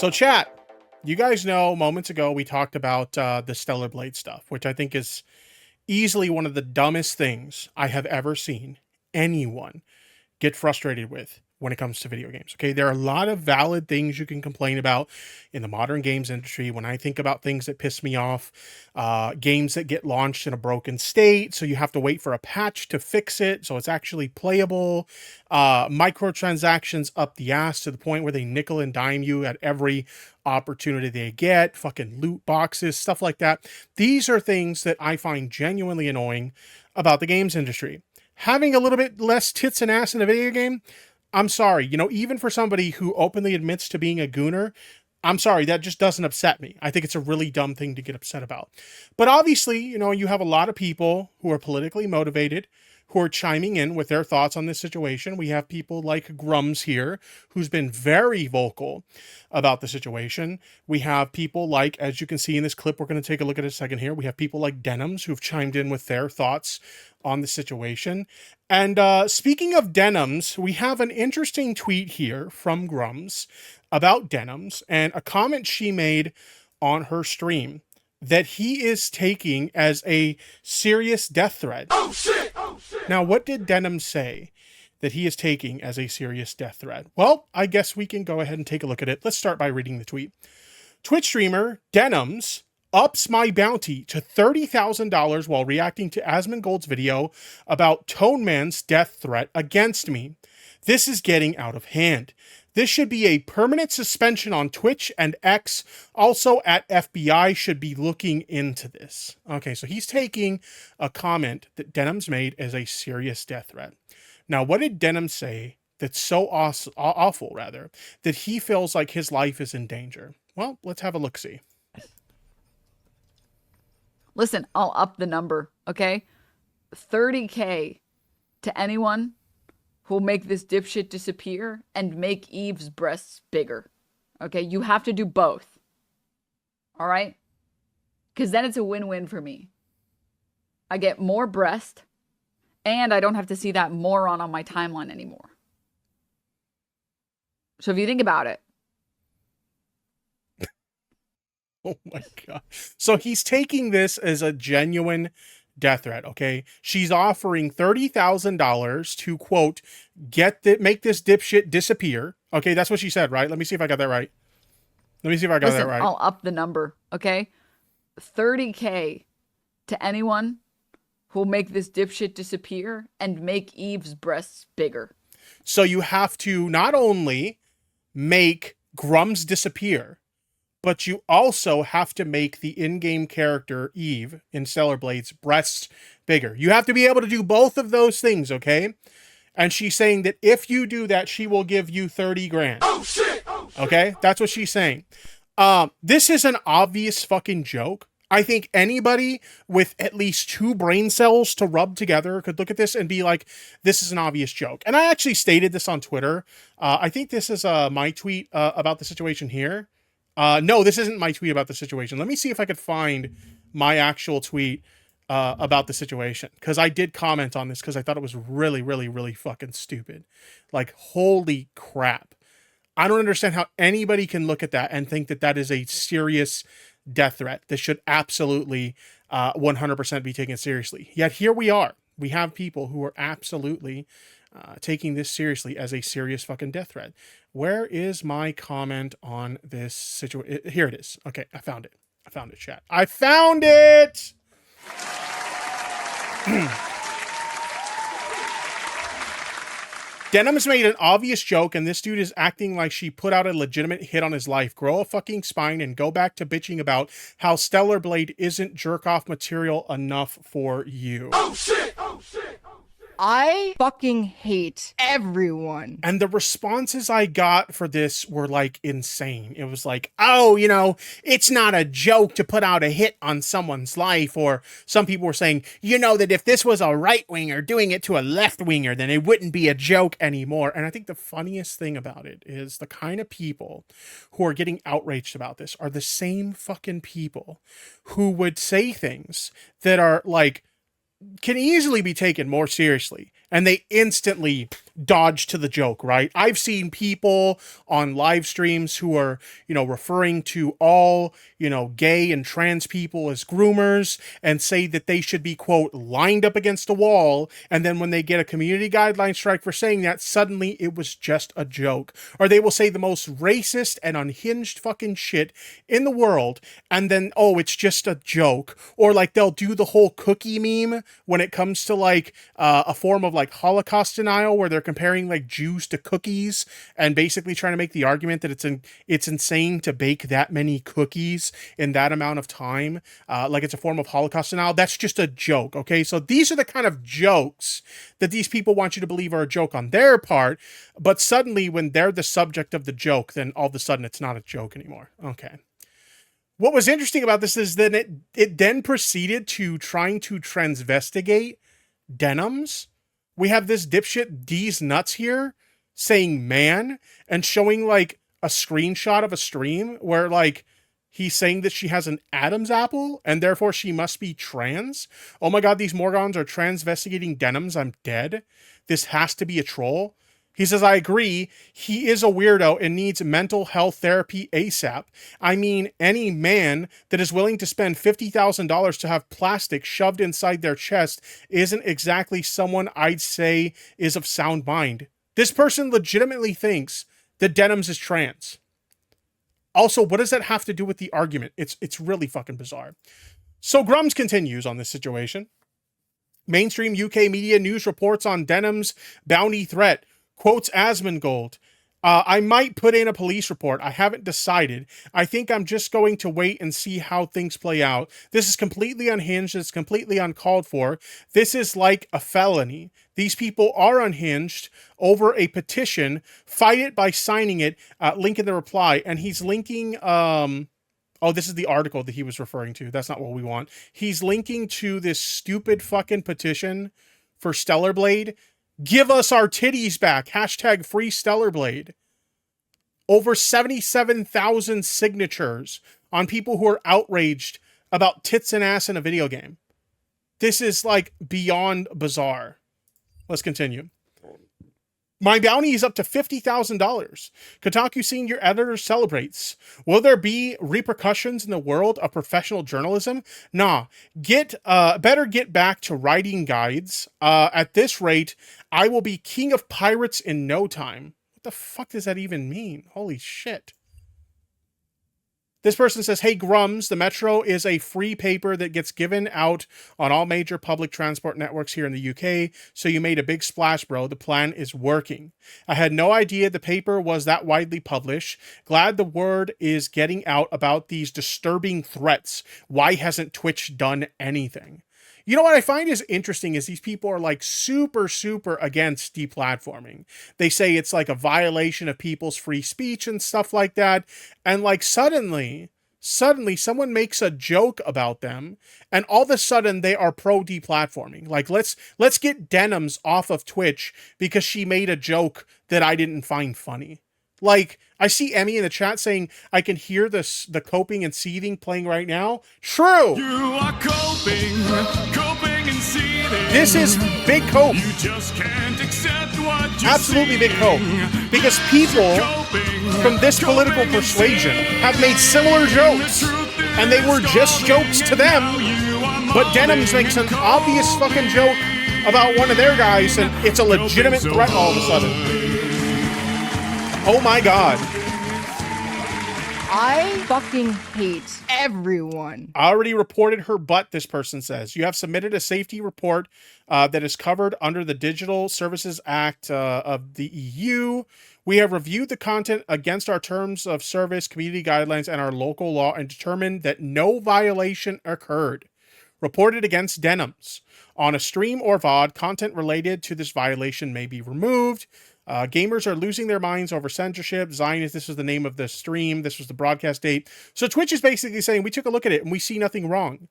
So chat, you guys know moments ago we talked about the Stellar Blade stuff, which I think is easily one of the dumbest things I have ever seen anyone get frustrated with when it comes to video games. Okay, there are a lot of valid things you can complain about in the modern games industry. When I think about things that piss me off, games that get launched in a broken state, so you have to wait for a patch to fix it so it's actually playable, microtransactions up the ass to the point where they nickel and dime you at every opportunity they get, fucking loot boxes, stuff like that. These are things that I find genuinely annoying about the games industry. Having a little bit less tits and ass in a video game, I'm sorry, even for somebody who openly admits to being a gooner, I'm sorry, that just doesn't upset me. I think it's a really dumb thing to get upset about. But obviously, you have a lot of people who are politically motivated, who are chiming in with their thoughts on this situation. We have people like Grummz here, who's been very vocal about the situation. We have people like, as you can see in this clip, we're going to take a look at it a second here. We have people like Denims who've chimed in with their thoughts on the situation. And speaking of Denims, we have an interesting tweet here from Grummz about Denims and a comment she made on her stream that he is taking as a serious death threat. Oh shit! Oh shit! Now, what did Denims say that he is taking as a serious death threat? Well, I guess we can go ahead and take a look at it. Let's start by reading the tweet. Twitch streamer Denims ups my bounty to $30,000 while reacting to Asmongold's video about Tone Man's death threat against me. This is getting out of hand. This should be a permanent suspension on Twitch, and X, also at FBI, should be looking into this. Okay, so he's taking a comment that Denims made as a serious death threat. Now, what did Denims say that's so awful, that he feels like his life is in danger? Well, let's have a look-see. Listen, I'll up the number, okay? 30K to anyone who'll make this dipshit disappear and make Eve's breasts bigger. Okay, you have to do both. All right? Because then it's a win-win for me. I get more breast, and I don't have to see that moron on my timeline anymore. So if you think about it. Oh my God. So he's taking this as a genuine death threat, okay? She's offering $30,000 to, quote, make this dipshit disappear. Okay, that's what she said, right? Let me see if I got that right. Listen, I'll up the number, okay? 30K to anyone who'll make this dipshit disappear and make Eve's breasts bigger. So you have to not only make Grummz disappear, but you also have to make the in-game character, Eve, in Stellar Blade's breasts bigger. You have to be able to do both of those things, okay? And she's saying that if you do that, she will give you 30 grand. Oh shit! Oh shit! Okay? That's what she's saying. This is an obvious fucking joke. I think anybody with at least 2 brain cells to rub together could look at this and be like, this is an obvious joke. And I actually stated this on Twitter. I think this is my tweet about the situation here. No, this isn't my tweet about the situation. Let me see if I could find my actual tweet about the situation. Because I did comment on this because I thought it was really, really, really fucking stupid. Like, holy crap. I don't understand how anybody can look at that and think that that is a serious death threat. This should absolutely 100% be taken seriously. Yet here we are. We have people who are absolutely taking this seriously as a serious fucking death threat. Where is my comment on this situation? Here it is. Okay, I found it. Chat. I found it! Denims made an obvious joke, and this dude is acting like she put out a legitimate hit on his life. Grow a fucking spine and go back to bitching about how Stellar Blade isn't jerk-off material enough for you. Oh shit! Oh shit! I fucking hate everyone. And the responses I got for this were like insane. It was like, oh, it's not a joke to put out a hit on someone's life. Or some people were saying, that if this was a right winger doing it to a left winger, then it wouldn't be a joke anymore. And I think the funniest thing about it is the kind of people who are getting outraged about this are the same fucking people who would say things that are like, can easily be taken more seriously and they instantly dodge to the joke, right? I've seen people on live streams who are, referring to all, gay and trans people as groomers and say that they should be, quote, lined up against a wall. And then when they get a community guideline strike for saying that, suddenly it was just a joke. Or they will say the most racist and unhinged fucking shit in the world. And then, oh, it's just a joke. Or like they'll do the whole cookie meme when it comes to like a form of like Holocaust denial where they're comparing like Jews to cookies and basically trying to make the argument that it's insane to bake that many cookies in that amount of time. Like it's a form of Holocaust denial. That's just a joke. Okay. So these are the kind of jokes that these people want you to believe are a joke on their part. But suddenly when they're the subject of the joke, then all of a sudden it's not a joke anymore. Okay. What was interesting about this is that it then proceeded to trying to transvestigate Denims. We have this dipshit D's nuts here saying man and showing like a screenshot of a stream where like he's saying that she has an Adam's apple and therefore she must be trans. Oh my God, these morgons are transvestigating Denims. I'm dead. This has to be a troll. He says, I agree. He is a weirdo and needs mental health therapy ASAP. I mean, any man that is willing to spend $50,000 to have plastic shoved inside their chest isn't exactly someone I'd say is of sound mind. This person legitimately thinks that Denims is trans. Also, what does that have to do with the argument? It's really fucking bizarre. So Grummz continues on this situation. Mainstream UK media news reports on Denims' bounty threat. Quotes Asmongold. I might put in a police report. I haven't decided. I think I'm just going to wait and see how things play out. This is completely unhinged. It's completely uncalled for. This is like a felony. These people are unhinged over a petition. Fight it by signing it. Link in the reply. And he's linking... Oh, this is the article that he was referring to. That's not what we want. He's linking to this stupid fucking petition for Stellar Blade. Give us our titties back. Hashtag free Stellar Blade. Over 77,000 signatures on people who are outraged about tits and ass in a video game. This is like beyond bizarre. Let's continue. My bounty is up to $50,000. Kotaku senior editor celebrates. Will there be repercussions in the world of professional journalism? Nah. Better get back to writing guides. At this rate, I will be king of pirates in no time. What the fuck does that even mean? Holy shit. This person says, hey, Grummz, the Metro is a free paper that gets given out on all major public transport networks here in the UK, so you made a big splash, bro. The plan is working. I had no idea the paper was that widely published. Glad the word is getting out about these disturbing threats. Why hasn't Twitch done anything? You know what I find is interesting is these people are like super, super against deplatforming. They say it's like a violation of people's free speech and stuff like that. And like suddenly someone makes a joke about them and all of a sudden they are pro deplatforming. Like let's get Denims off of Twitch because she made a joke that I didn't find funny. Like, I see Emmy in the chat saying, I can hear the coping and seething playing right now. True! You are coping and seething. This is big cope. You just can't accept what you Absolutely big cope. Because people from this political persuasion have made similar jokes. And they were just jokes to them. But Denims makes an obvious fucking joke about one of their guys, and it's a legitimate threat all of a sudden. Oh my God. I fucking hate everyone. I already reported her butt, this person says. You have submitted a safety report that is covered under the Digital Services Act of the EU. We have reviewed the content against our terms of service, community guidelines, and our local law and determined that no violation occurred. Reported against Denims. On a stream or VOD, content related to this violation may be removed. Gamers are losing their minds over censorship. Zionist, this was the name of the stream. This was the broadcast date. So Twitch is basically saying, we took a look at it and we see nothing wrong.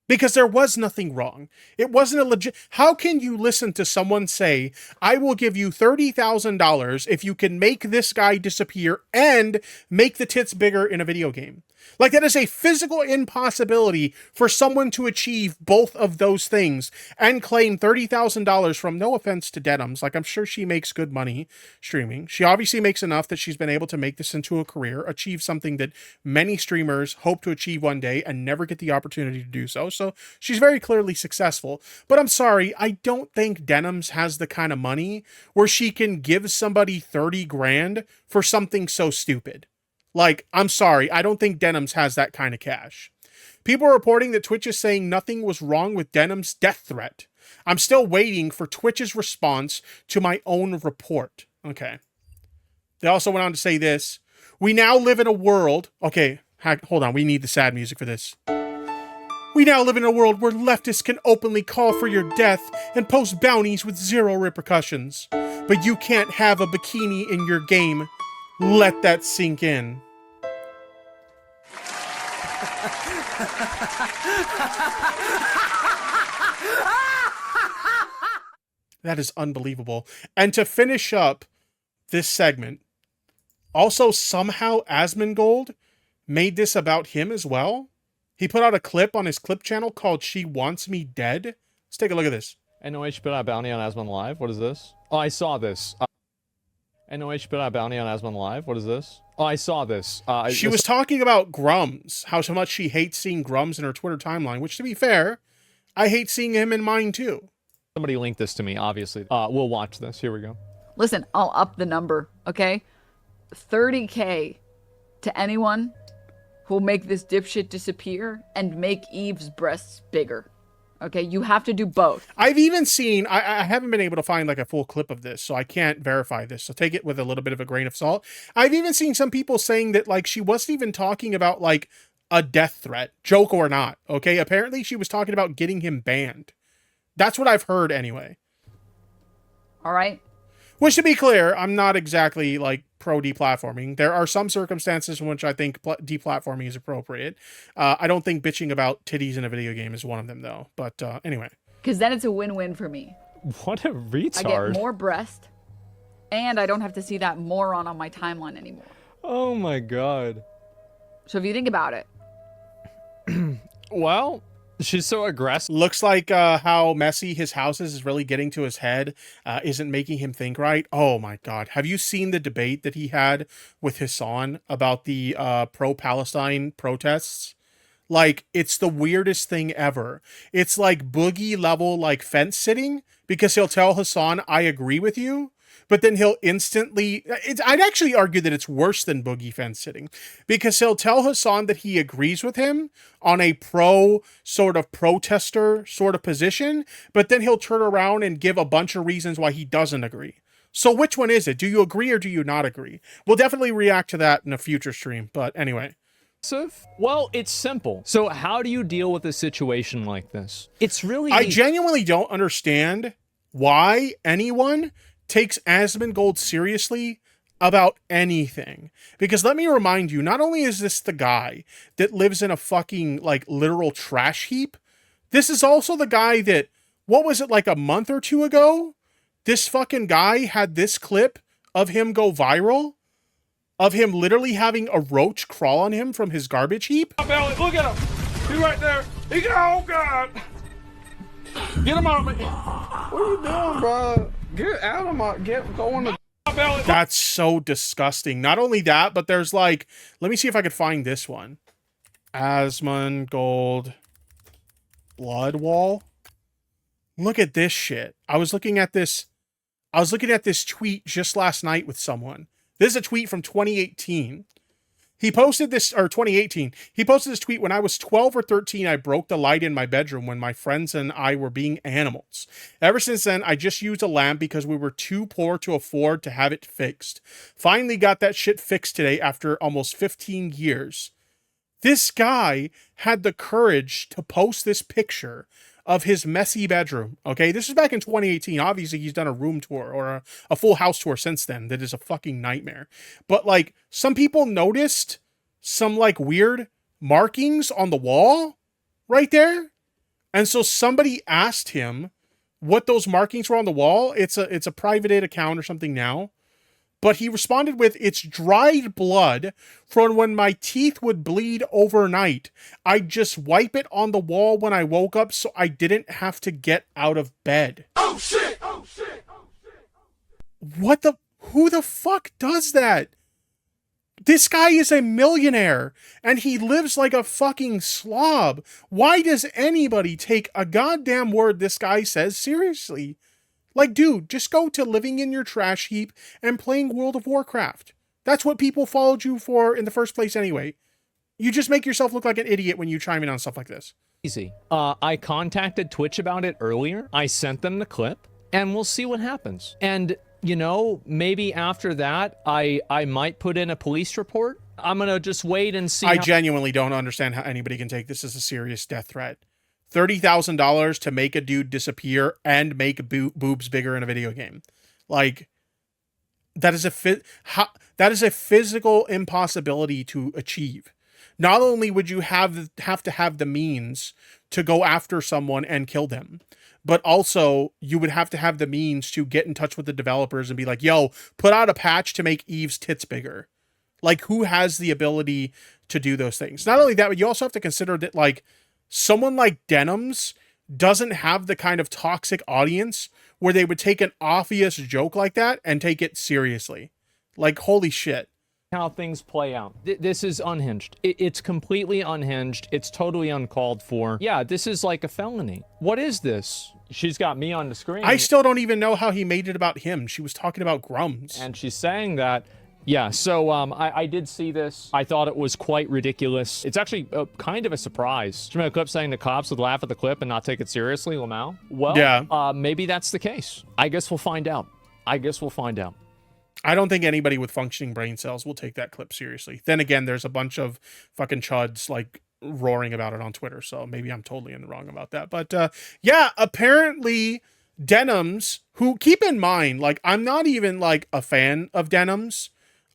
Because there was nothing wrong. It wasn't a legit... How can you listen to someone say, I will give you $30,000 if you can make this guy disappear and make the tits bigger in a video game? Like, that is a physical impossibility for someone to achieve both of those things and claim $30,000 from, no offense to Denims. Like, I'm sure she makes good money streaming. She obviously makes enough that she's been able to make this into a career, achieve something that many streamers hope to achieve one day and never get the opportunity to do so. So she's very clearly successful. But I'm sorry, I don't think Denims has the kind of money where she can give somebody 30 grand for something so stupid. Like, I'm sorry, I don't think Denims has that kind of cash. People are reporting that Twitch is saying nothing was wrong with Denims' death threat. I'm still waiting for Twitch's response to my own report. Okay. They also went on to say this. We now live in a world... Okay, hold on, we need the sad music for this. We now live in a world where leftists can openly call for your death and post bounties with zero repercussions. But you can't have a bikini in your game. Let that sink in. That is unbelievable. And to finish up this segment, also somehow Asmongold made this about him as well. He put out a clip on his clip channel called She Wants Me Dead. Let's take a look at this. NOH put out bounty on Asmon Live. What is this? Oh, I saw this. NOH put out bounty on Asmon Live. What is this? Oh, I saw this. She was talking about Grummz, how much she hates seeing Grummz in her Twitter timeline, which, to be fair, I hate seeing him in mine too. Somebody linked this to me, obviously. We'll watch this. Here we go. Listen, I'll up the number, okay? 30K to anyone who'll make this dipshit disappear and make Eve's breasts bigger. Okay, you have to do both. I've even seen, I haven't been able to find like a full clip of this, so I can't verify this. So take it with a little bit of a grain of salt. I've even seen some people saying that like she wasn't even talking about like a death threat, joke or not. Okay, apparently she was talking about getting him banned. That's what I've heard anyway. All right. Which, to be clear, I'm not exactly like pro deplatforming. There are some circumstances in which I think deplatforming is appropriate. I don't think bitching about titties in a video game is one of them, though. But anyway. Because then it's a win-win for me. What a retard. I get more breast, and I don't have to see that moron on my timeline anymore. Oh my god. So if you think about it. Well, she's so aggressive. Looks like how messy his house is really getting to his head. Isn't making him think right. Oh my god. Have you seen the debate that he had with Hassan about the pro-Palestine protests? Like, it's the weirdest thing ever. It's like boogie level like fence sitting, because he'll tell Hassan, I agree with you. But then he'll instantly... I'd actually argue that it's worse than boogie fence sitting, because he'll tell Hassan that he agrees with him on a pro sort of protester sort of position, but then he'll turn around and give a bunch of reasons why he doesn't agree. So which one is it? Do you agree or do you not agree? We'll definitely react to that in a future stream, but anyway. Well, it's simple. So how do you deal with a situation like this? It's really... I genuinely don't understand why anyone takes Asmongold seriously about anything. Because let me remind you, not only is this the guy that lives in a fucking, like, literal trash heap, this is also the guy that, what was it, like a month or two ago? This fucking guy had this clip of him go viral, of him literally having a roach crawl on him from his garbage heap. Look at him. He's right there. He got, oh God. Get him out of me. What are you doing, bro? Get out of my, going to belly. That's so disgusting. Not only that, but there's like, let me see if I could find this one. Asmongold blood wall. Look at this shit. I was looking at this tweet just last night with someone. This is a tweet from 2018. He posted this, or 2018. He posted this tweet: when I was 12 or 13, I broke the light in my bedroom when my friends and I were being animals. Ever since then, I just used a lamp because we were too poor to afford to have it fixed. Finally got that shit fixed today after almost 15 years. This guy had the courage to post this picture of his messy bedroom. Okay, this is back in 2018. Obviously, he's done a room tour or a full house tour since then. That is a fucking nightmare. But like, some people noticed some like weird markings on the wall right there. And so somebody asked him what those markings were on the wall. It's a private account or something now. But he responded with, "It's dried blood from when my teeth would bleed overnight. I'd just wipe it on the wall when I woke up so I didn't have to get out of bed." Oh shit! Oh shit! Oh shit! Who the fuck does that? This guy is a millionaire, and he lives like a fucking slob. Why does anybody take a goddamn word this guy says seriously? Like, dude, just go to living in your trash heap and playing World of Warcraft. That's what people followed you for in the first place anyway. You just make yourself look like an idiot when you chime in on stuff like this. Easy. I contacted Twitch about it earlier. I sent them the clip, and we'll see what happens. And, you know, maybe after that, I might put in a police report. I'm gonna just wait and see. I genuinely don't understand how anybody can take this as a serious death threat. $30,000 to make a dude disappear and make boobs bigger in a video game. Like, that is a physical impossibility to achieve. Not only would you have to have the means to go after someone and kill them, but also you would have to have the means to get in touch with the developers and be like, yo, put out a patch to make Eve's tits bigger. Like, who has the ability to do those things? Not only that, but you also have to consider that, like, someone like Denims doesn't have the kind of toxic audience where they would take an obvious joke like that and take it seriously. Like, holy shit. How things play out. This is unhinged. It's completely unhinged. It's totally uncalled for. Yeah, this is like a felony. What is this? She's got me on the screen. I still don't even know how he made it about him. She was talking about Grummz. And she's saying that, yeah, so I did see this. I thought it was quite ridiculous. It's actually kind of a surprise. Do you remember a clip saying the cops would laugh at the clip and not take it seriously, Lamau? Well, yeah. Maybe that's the case. I guess we'll find out. I don't think anybody with functioning brain cells will take that clip seriously. Then again, there's a bunch of fucking chuds like roaring about it on Twitter, so maybe I'm totally in the wrong about that. But yeah, apparently Denims, who, keep in mind, like, I'm not even like a fan of Denims.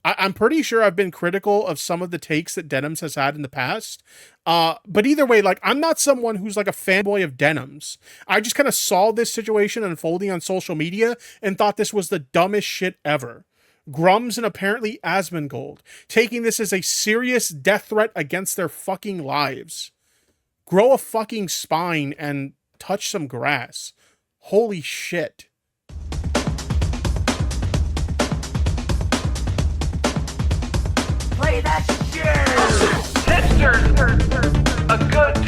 I'm pretty sure I've been critical of some of the takes that Denims has had in the past. But either way, like, I'm not someone who's like a fanboy of Denims. I just kind of saw this situation unfolding on social media and thought this was the dumbest shit ever. Grummz and apparently Asmongold taking this as a serious death threat against their fucking lives. Grow a fucking spine and touch some grass. Holy shit. Play that shit! Hipster! A good